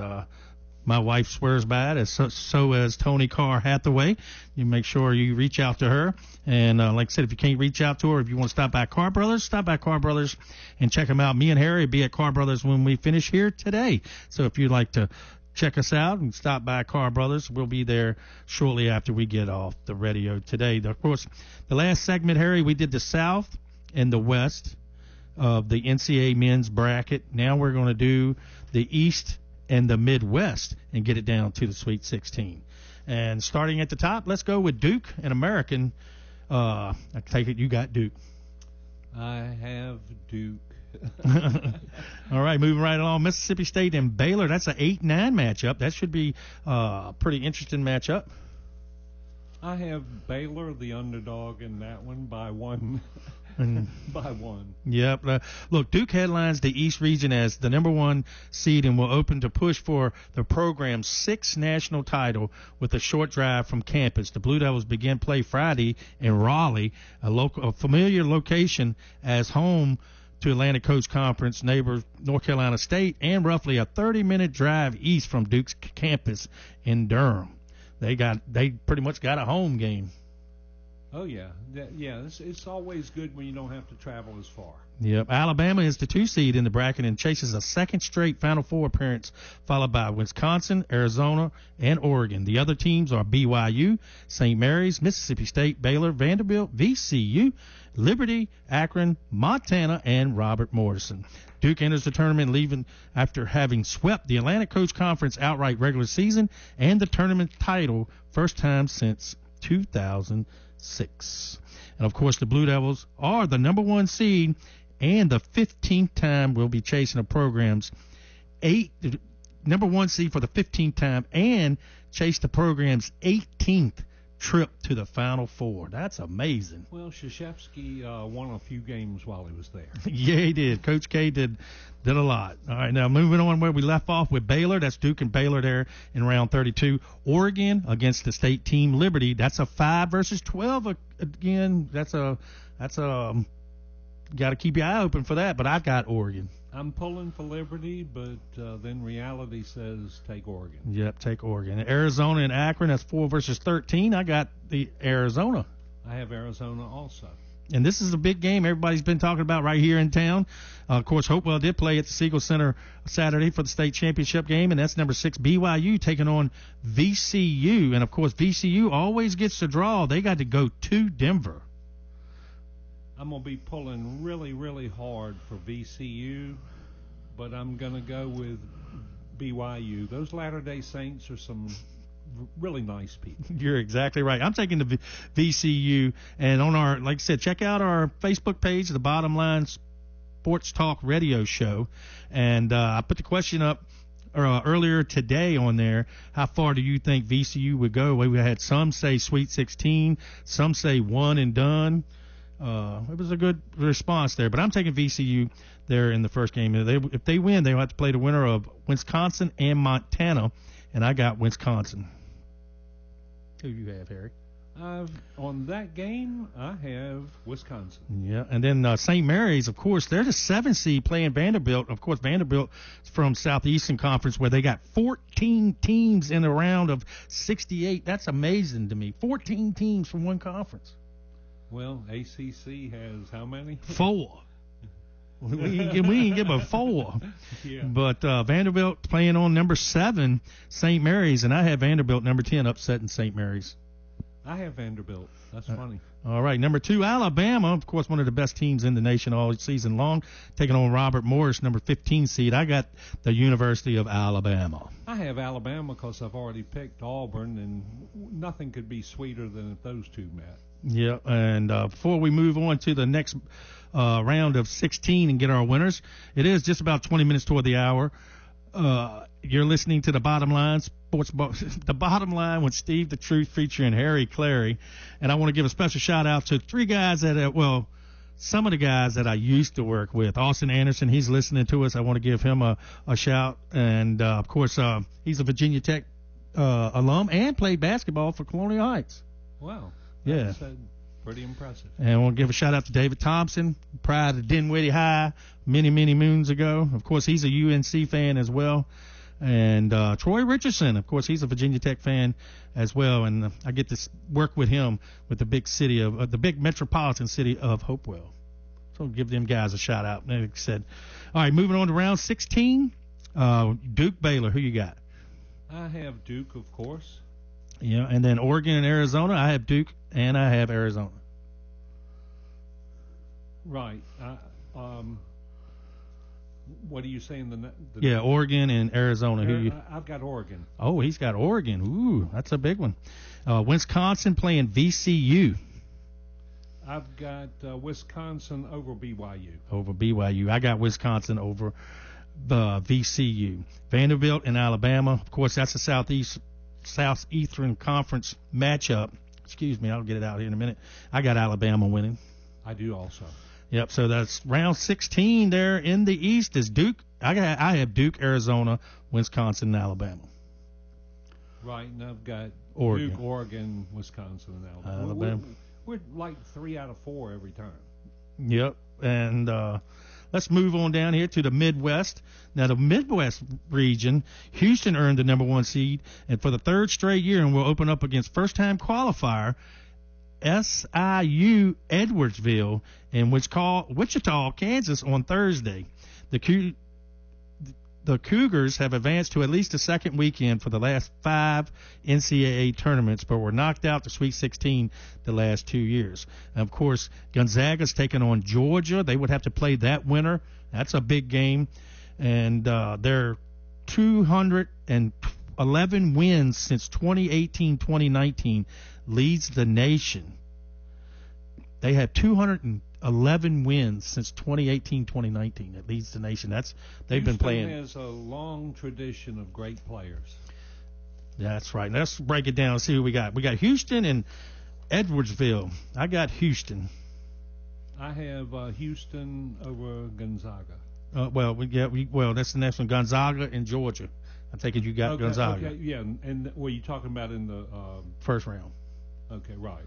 my wife swears by it, so as Tony Carr Hathaway. You make sure you reach out to her. And like I said, if you can't reach out to her, if you want to stop by Carr Brothers, stop by Carr Brothers and check them out. Me and Harry will be at Carr Brothers when we finish here today. So if you'd like to check us out and stop by Carr Brothers, we'll be there shortly after we get off the radio today. Of course, the last segment, Harry, we did the South and the West of the NCAA men's bracket. Now we're going to do the East and the Midwest and get it down to the Sweet 16. And starting at the top, let's go with Duke and American. I take it you got Duke. I have Duke. All right, moving right along. Mississippi State and Baylor. That's an 8-9 matchup. That should be a pretty interesting matchup. I have Baylor, the underdog, in that one by one. By one. Yep. Look, Duke headlines the East region as the number one seed and will open to push for the program's sixth national title with a short drive from campus. The Blue Devils begin play Friday in Raleigh, a familiar location as home to Atlantic Coast Conference neighbor North Carolina State, and roughly a 30-minute drive east from Duke's campus in Durham. They pretty much got a home game. Oh, yeah. It's always good when you don't have to travel as far. Yep. Alabama is the 2 seed in the bracket and chases a second straight Final Four appearance, followed by Wisconsin, Arizona, and Oregon. The other teams are BYU, St. Mary's, Mississippi State, Baylor, Vanderbilt, VCU, Liberty, Akron, Montana, and Robert Morrison. Duke enters the tournament leaving after having swept the Atlantic Coast Conference outright regular season and the tournament title first time since 2006. And, of course, the Blue Devils are the number 1 seed and the 15th time will be chasing the program's number 1 seed for the 15th time and chase the program's 18th trip to the Final Four. That's amazing. Well, Krzyzewski won a few games while he was there. Yeah, he did. Coach K did a lot. All right, now moving on where we left off with Baylor. That's Duke and Baylor there in round 32. Oregon against the state team Liberty. That's a 5 versus 12 again. That's got to keep your eye open for that, but I've got Oregon. I'm pulling for Liberty, but then reality says take Oregon. Yep, take Oregon. Arizona and Akron, that's 4 versus 13. I got the Arizona. I have Arizona also. And this is a big game everybody's been talking about right here in town. Of course, Hopewell did play at the Siegel Center Saturday for the state championship game, and that's number 6 BYU taking on VCU. And, of course, VCU always gets the draw. They got to go to Denver. I'm going to be pulling really, really hard for VCU, but I'm going to go with BYU. Those Latter-day Saints are some really nice people. You're exactly right. I'm taking the VCU, and on our, like I said, check out our Facebook page, the Bottom Line Sports Talk Radio Show, and I put the question up earlier today on there. How far do you think VCU would go? We had some say Sweet 16, some say one and done. It was a good response there, but I'm taking VCU there in the first game. If they win, they'll have to play the winner of Wisconsin and Montana, and I got Wisconsin. Who you have, Harry? On that game, I have Wisconsin. Yeah, and then St. Mary's, of course, they're the 7th seed playing Vanderbilt. Of course, Vanderbilt is from Southeastern Conference where they got 14 teams in a round of 68. That's amazing to me. 14 teams from one conference. Well, ACC has how many? 4. We ain't give a 4. Yeah. But Vanderbilt playing on number 7, St. Mary's, and I have Vanderbilt number 10 upsetting St. Mary's. I have Vanderbilt. That's funny. All right, number 2, Alabama, of course, one of the best teams in the nation all season long, taking on Robert Morris, number 15 seed. I got the University of Alabama. I have Alabama because I've already picked Auburn, and nothing could be sweeter than if those two met. Yeah, and before we move on to the next round of 16 and get our winners, it is just about 20 minutes toward the hour. You're listening to the Bottom Line the Bottom Line with Steve the Truth featuring Harry Clary, and I want to give a special shout out to 3 guys that some of the guys that I used to work with. Austin Anderson, he's listening to us. I want to give him a shout, and of course he's a Virginia Tech alum and played basketball for Colonial Heights. Wow. Yeah. That's pretty impressive. And I want to give a shout out to David Thompson, prior to Dinwiddie High many moons ago. Of course, he's a UNC fan as well. And Troy Richardson, of course, he's a Virginia Tech fan as well. And I get to work with him with the big city of the big metropolitan city of Hopewell. So give them guys a shout out. Like I said. All right, moving on to round 16. Duke Baylor, who you got? I have Duke, of course. Yeah, and then Oregon and Arizona. I have Duke and I have Arizona. Right. What are you saying? Yeah, Oregon and Arizona. Who you? I've got Oregon. Oh, he's got Oregon. Ooh, that's a big one. Wisconsin playing VCU. I've got Wisconsin over BYU. Over BYU. I got Wisconsin over the VCU. Vanderbilt and Alabama. Of course, that's a Southeastern Conference matchup. Excuse me, I'll get it out here in a minute. I got Alabama winning. I do also. Yep, so that's round 16 there in the East is Duke. I have Duke, Arizona, Wisconsin, and Alabama. Right, and I've got Oregon. Duke, Oregon, Wisconsin, and Alabama. We're like 3 out of 4 every time. Yep, and let's move on down here to the Midwest. Now, the Midwest region, Houston earned the number 1 seed, and for the 3rd straight year, and will open up against first-time qualifier SIU Edwardsville in Wichita, Kansas on Thursday. The Cougars have advanced to at least the second weekend for the last 5 NCAA tournaments, but were knocked out to Sweet 16 the last 2 years. And of course, Gonzaga's taking on Georgia. They would have to play that winner. That's a big game. And they're 211 wins since 2018-2019. Leads the nation. They have 211 wins since 2018-2019. It leads the nation. They've been playing. Houston has a long tradition of great players. That's right. Let's break it down and see who we got. We got Houston and Edwardsville. I got Houston. I have Houston over Gonzaga. Well, that's the next one. Gonzaga and Georgia. I take it you got Gonzaga. Okay, yeah, and what are you talking about in the first round? Okay, right.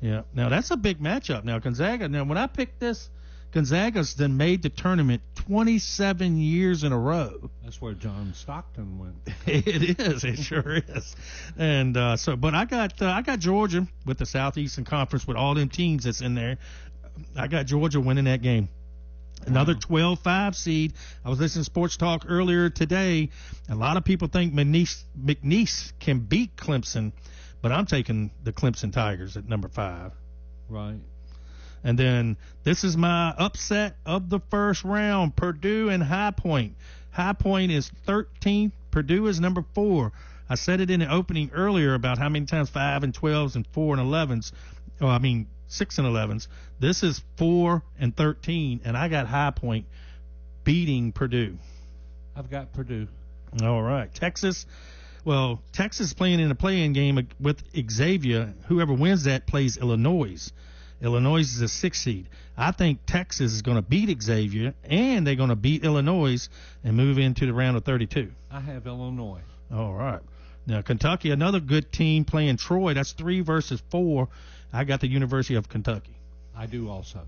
Yeah. Now that's a big matchup. Now Gonzaga. Now when I picked this, Gonzaga's then made the tournament 27 years in a row. That's where John Stockton went. It is. It sure is. And but I got Georgia with the Southeastern Conference with all them teams that's in there. I got Georgia winning that game. Another 12-5 seed. I was listening to Sports Talk earlier today. A lot of people think McNeese can beat Clemson, but I'm taking the Clemson Tigers at number 5. Right. And then this is my upset of the first round, Purdue and High Point. High Point is 13th. Purdue is number 4. I said it in the opening earlier about how many times 5 and 12s and 4 and 11s. 6 and 11s. This is 4 and 13, and I got High Point beating Purdue. I've got Purdue. All right. Texas is playing in a play-in game with Xavier. Whoever wins that plays Illinois. Illinois is a 6 seed. I think Texas is going to beat Xavier, and they're going to beat Illinois and move into the round of 32. I have Illinois. All right. Now, Kentucky, another good team playing Troy. That's 3 versus 4. I got the University of Kentucky. I do also.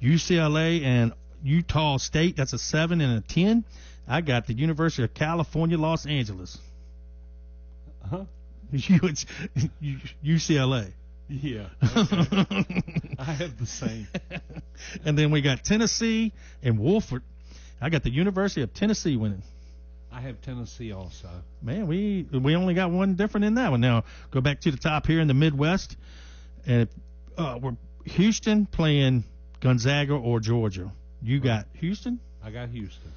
UCLA and Utah State, that's a 7 and a 10. I got the University of California, Los Angeles. Huh? UCLA. Yeah. Okay. I have the same. And then we got Tennessee and Wofford. I got the University of Tennessee winning. I have Tennessee also. Man, we only got one different in that one. Now, go back to the top here in the Midwest. And we're Houston playing Gonzaga or Georgia. You got Houston? I got Houston.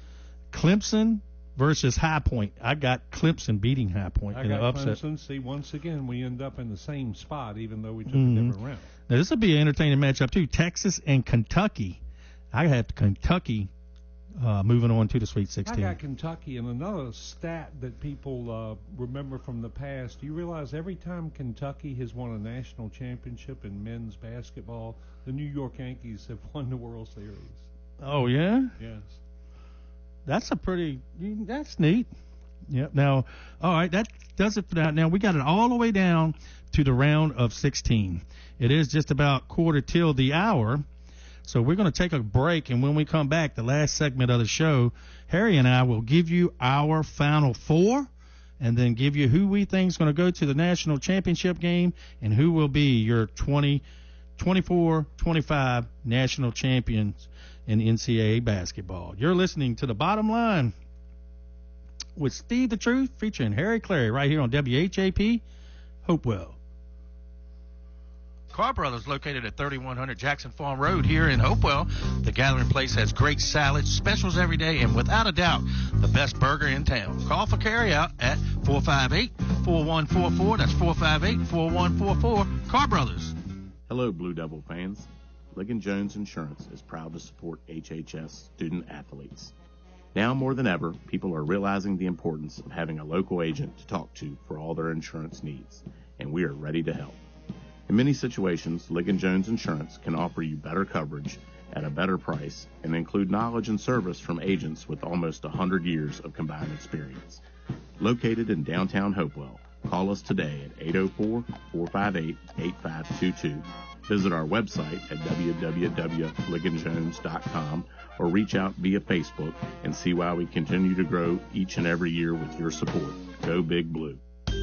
Clemson versus High Point. I got Clemson beating High Point in got an upset. Clemson. See, once again, we end up in the same spot, even though we took a different route. Now, this will be an entertaining matchup, too. Texas and Kentucky. I had Kentucky moving on to the Sweet 16. I got Kentucky, and another stat that people remember from the past, do you realize every time Kentucky has won a national championship in men's basketball, the New York Yankees have won the World Series? Oh, yeah? Yes. That's neat. Yep. Now, all right, that does it for that. Now, we got it all the way down to the round of 16. It is just about quarter till the hour. So we're going to take a break, and when we come back, the last segment of the show, Harry and I will give you our Final Four and then give you who we think is going to go to the national championship game and who will be your 24-25 national champions in NCAA basketball. You're listening to The Bottom Line with Steve the Truth featuring Harry Clary right here on WHAP Hopewell. Carr Brothers, located at 3100 Jackson Farm Road here in Hopewell. The Gathering Place has great salads, specials every day, and without a doubt, the best burger in town. Call for carryout at 458-4144. That's 458-4144. Carr Brothers. Hello, Blue Devil fans. Ligon Jones Insurance is proud to support HHS student athletes. Now more than ever, people are realizing the importance of having a local agent to talk to for all their insurance needs, and we are ready to help. In many situations, Ligon Jones Insurance can offer you better coverage at a better price and include knowledge and service from agents with almost 100 years of combined experience. Located in downtown Hopewell, call us today at 804-458-8522. Visit our website at www.ligonjones.com or reach out via Facebook and see why we continue to grow each and every year with your support. Go Big Blue.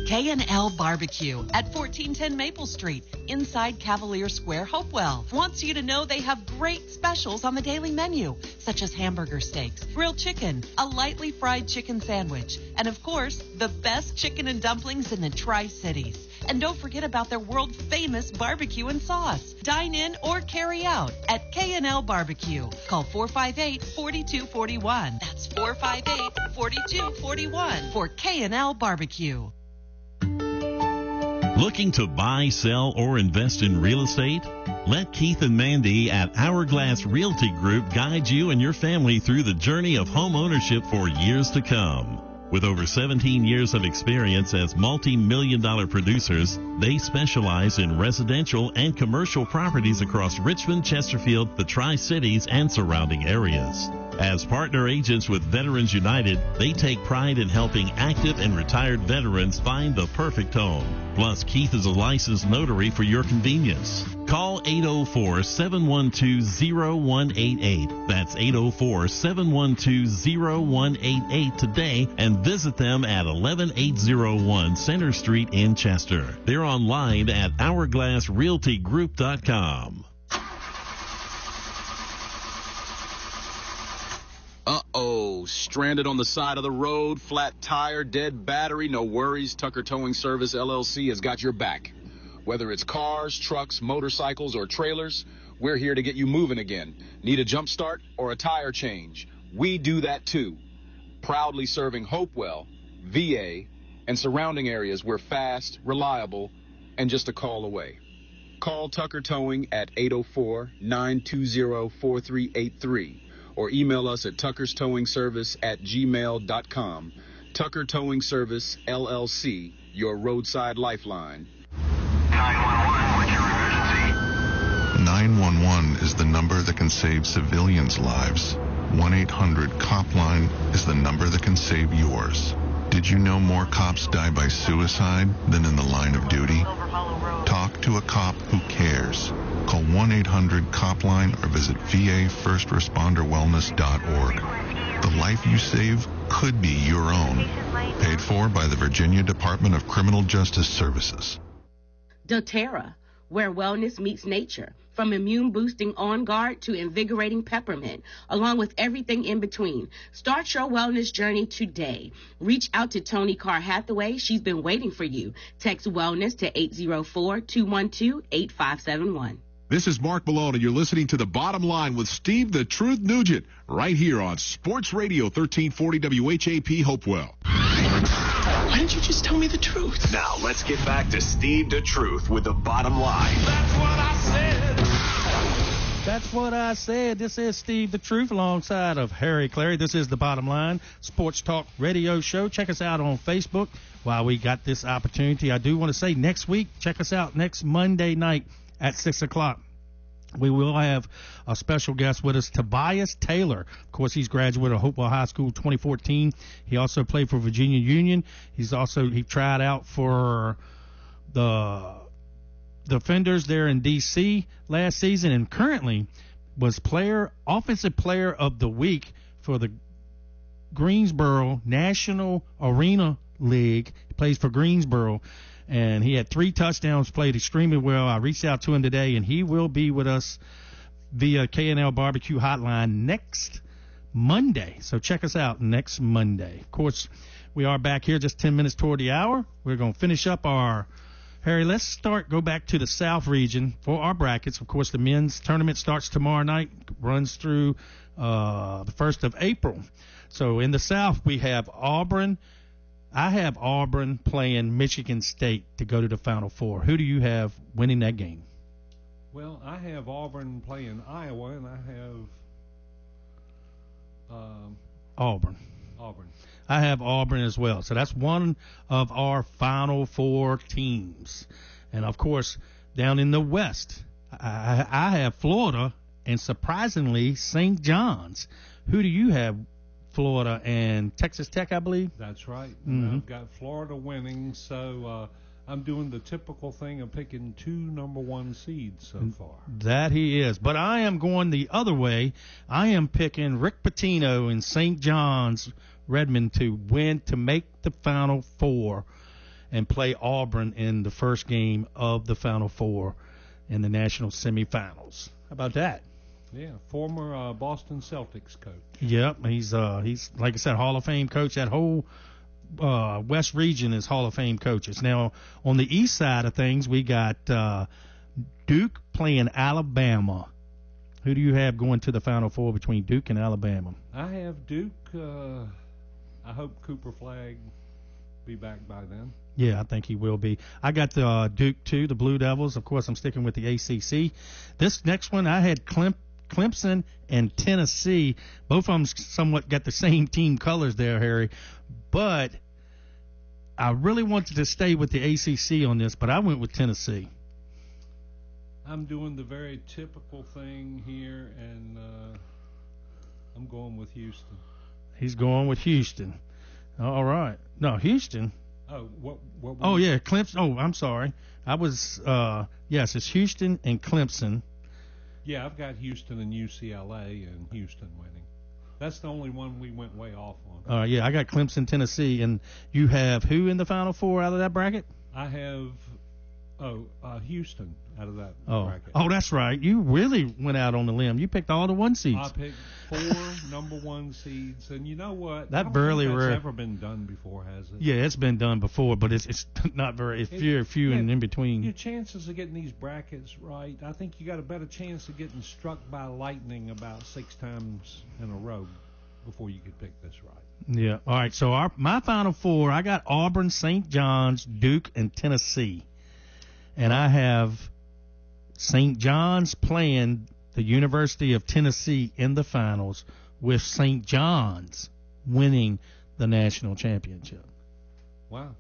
K&L Barbecue at 1410 Maple Street, inside Cavalier Square, Hopewell. Wants you to know they have great specials on the daily menu, such as hamburger steaks, grilled chicken, a lightly fried chicken sandwich, and of course, the best chicken and dumplings in the Tri-Cities. And don't forget about their world-famous barbecue and sauce. Dine in or carry out at K&L Barbecue. Call 458-4241. That's 458-4241 for K&L Barbecue. Looking to buy, sell, or invest in real estate? Let Keith and Mandy at Hourglass Realty Group guide you and your family through the journey of home ownership for years to come. With over 17 years of experience as multi-million-dollar producers, they specialize in residential and commercial properties across Richmond, Chesterfield, the Tri-Cities, and surrounding areas. As partner agents with Veterans United, they take pride in helping active and retired veterans find the perfect home. Plus, Keith is a licensed notary for your convenience. Call 804-712-0188. That's 804-712-0188 today and visit them at 11801 Center Street in Chester. They're online at hourglassrealtygroup.com. Uh-oh, stranded on the side of the road, flat tire, dead battery, no worries. Tucker Towing Service, LLC has got your back. Whether it's cars, trucks, motorcycles, or trailers, we're here to get you moving again. Need a jump start or a tire change? We do that too. Proudly serving Hopewell, VA, and surrounding areas. We're fast, reliable, and just a call away. Call Tucker Towing at 804-920-4383 or email us at tuckerstowingservice@gmail.com. Tucker Towing Service, LLC, your roadside lifeline. 911, what's your emergency? 911 is the number that can save civilians' lives. 1-800-COP-LINE is the number that can save yours. Did you know more cops die by suicide than in the line of duty? Talk to a cop who cares. Call 1-800-COP-LINE or visit VAFirstResponderWellness.org. The life you save could be your own. Paid for by the Virginia Department of Criminal Justice Services. doTERRA, where wellness meets nature. From immune-boosting On Guard to invigorating peppermint, along with everything in between. Start your wellness journey today. Reach out to Tony Carr Hathaway. She's been waiting for you. Text wellness to 804-212-8571. This is Mark Malone, and you're listening to The Bottom Line with Steve the Truth Nugent, right here on Sports Radio 1340 WHAP Hopewell. Why didn't you just tell me the truth? Now, let's get back to Steve the Truth with The Bottom Line. That's what I said. That's what I said. This is Steve the Truth alongside of Harry Clary. This is The Bottom Line Sports Talk Radio Show. Check us out on Facebook while we got this opportunity. I do want to say next week, check us out next Monday night at 6 o'clock. We will have a special guest with us, Tobias Taylor. Of course, he's graduate of Hopewell High School 2014. He also played for Virginia Union. He tried out for the Defenders there in D.C. last season, and currently was offensive player of the week for the Greensboro National Arena League. He plays for Greensboro. And he had 3 touchdowns, played extremely well. I reached out to him today, and he will be with us via K&L Barbecue Hotline next Monday. So check us out next Monday. Of course, we are back here just 10 minutes toward the hour. We're going to finish up Harry, let's go back to the South region for our brackets. Of course, the men's tournament starts tomorrow night, runs through the 1st of April. So in the South, we have Auburn. I have Auburn playing Michigan State to go to the Final Four. Who do you have winning that game? Well, I have Auburn playing Iowa, and I have Auburn. Auburn. I have Auburn as well. So that's one of our Final Four teams. And, of course, down in the West, I have Florida and, surprisingly, St. John's. Who do you have? Florida and Texas Tech, I believe. That's right. Mm-hmm. I've got Florida winning, so I'm doing the typical thing of picking 2 number 1 seeds so far. That he is. But I am going the other way. I am picking Rick Pitino and St. John's Redmond to make the Final Four and play Auburn in the first game of the Final Four in the national semifinals. How about that? Yeah, former Boston Celtics coach. Yep, he's like I said, Hall of Fame coach. That whole West region is Hall of Fame coaches. Now, on the east side of things, we got Duke playing Alabama. Who do you have going to the Final Four between Duke and Alabama? I have Duke. I hope Cooper Flagg be back by then. Yeah, I think he will be. I got the Duke, too, the Blue Devils. Of course, I'm sticking with the ACC. This next one, I had Clemson and Tennessee. Both of them somewhat got the same team colors there, Harry. But I really wanted to stay with the ACC on this, but I went with Tennessee. I'm doing the very typical thing here, and I'm going with Houston. He's going with Houston. All right. No, Houston. Oh, what oh, yeah, Clemson. Oh, I'm sorry. I was, yes, it's Houston and Clemson. Yeah, I've got Houston and UCLA and Houston winning. That's the only one we went way off on. Yeah, I got Clemson, Tennessee, and you have who in the Final Four out of that bracket? I have Houston out of that bracket. Oh, that's right. You really went out on the limb. You picked all the 1 seeds. I picked 4 number 1 seeds, and you know what? That barely that's ever been done before, has it? Yeah, it's been done before, but it's not very. It's few and in between. Your chances of getting these brackets right, I think you got a better chance of getting struck by lightning about 6 times in a row before you could pick this right. Yeah. All right. So my Final Four, I got Auburn, St. John's, Duke, and Tennessee. And I have St. John's playing the University of Tennessee in the finals, with St. John's winning the national championship. Wow.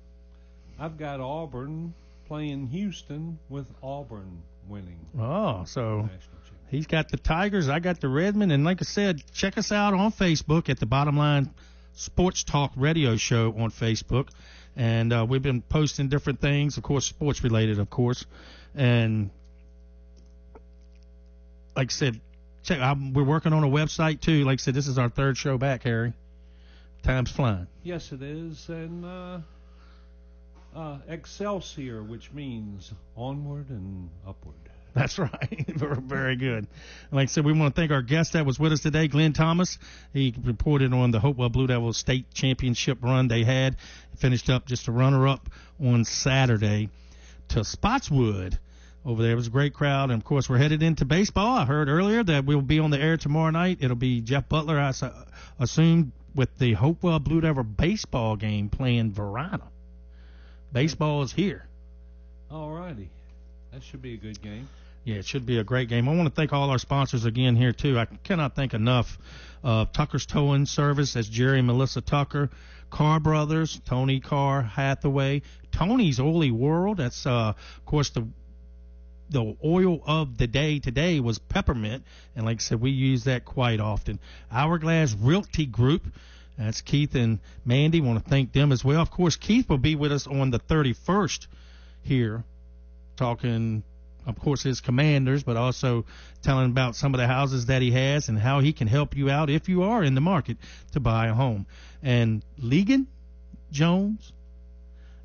I've got Auburn playing Houston with Auburn winning. Oh, so he's got the Tigers, I got the Redmen, and like I said, check us out on Facebook at the Bottom Line Sports Talk Radio Show on Facebook. And we've been posting different things, of course, sports related, of course. And like I said, we're working on a website too. Like I said, this is our third show back, Harry. Time's flying. Yes, it is. And Excelsior, which means onward and upward. That's right. Very good. Like I said, we want to thank our guest that was with us today, Glen Thomas. He reported on the Hopewell Blue Devils state championship run they had. Finished up just a runner-up on Saturday to Spotswood. Over there, it was a great crowd. And, of course, we're headed into baseball. I heard earlier that we'll be on the air tomorrow night. It'll be Jeff Butler, I assume, with the Hopewell Blue Devil baseball game playing Verona. Baseball is here. All righty. That should be a good game. Yeah, it should be a great game. I want to thank all our sponsors again here, too. I cannot thank enough of Tucker's Towing Service. That's Jerry and Melissa Tucker. Carr Brothers, Tony Carr Hathaway. Tony's Oily World. That's, of course, the oil of the day today was peppermint. And like I said, we use that quite often. Hourglass Realty Group. That's Keith and Mandy. Want to thank them as well. Of course, Keith will be with us on the 31st here, talking, of course, his Commanders, but also telling about some of the houses that he has and how he can help you out if you are in the market to buy a home. And Ligon Jones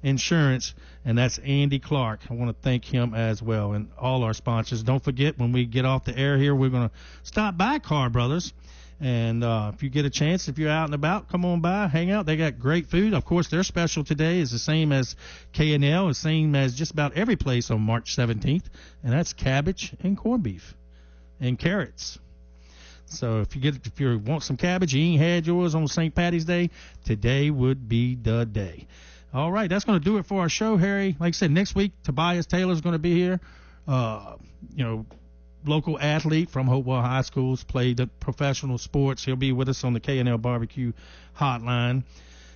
Insurance, and that's Andy Clark. I want to thank him as well, and all our sponsors. Don't forget, when we get off the air here, we're going to stop by Carr Brothers. And if you get a chance, if you're out and about, come on by, hang out. They got great food. Of course, their special today is the same as K&L, the same as just about every place on March 17th, and that's cabbage and corned beef and carrots. So if you want some cabbage, you ain't had yours on St. Patty's Day, today would be the day. All right, that's going to do it for our show, Harry. Like I said, next week, Tobias Taylor's going to be here. Local athlete from Hopewell High Schools, played the professional sports. He'll be with us on the K&L Barbecue Hotline.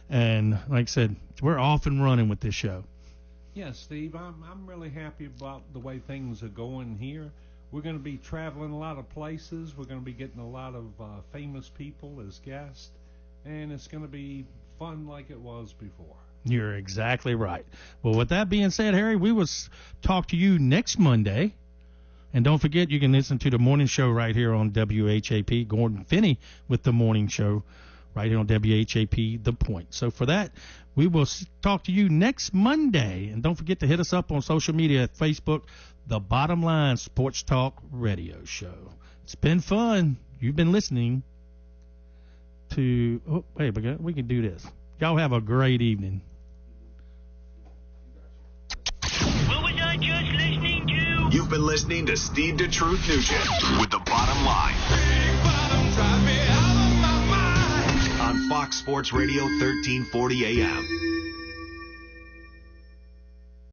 And like I said, we're off and running with this show. Yeah, Steve, I'm really happy about the way things are going here. We're going to be traveling a lot of places. We're going to be getting a lot of famous people as guests. And it's going to be fun like it was before. You're exactly right. Well, with that being said, Harry, we will talk to you next Monday. And don't forget, you can listen to the morning show right here on WHAP. Gordon Finney with the morning show right here on WHAP, The Point. So for that, we will talk to you next Monday. And don't forget to hit us up on social media at Facebook, The Bottom Line Sports Talk Radio Show. It's been fun. You've been listening to... Oh, wait, we can do this. Y'all have a great evening. What was I just listening to? You've been listening to Steve the Truth Nugent with The Bottom Line. On Fox Sports Radio 1340 AM.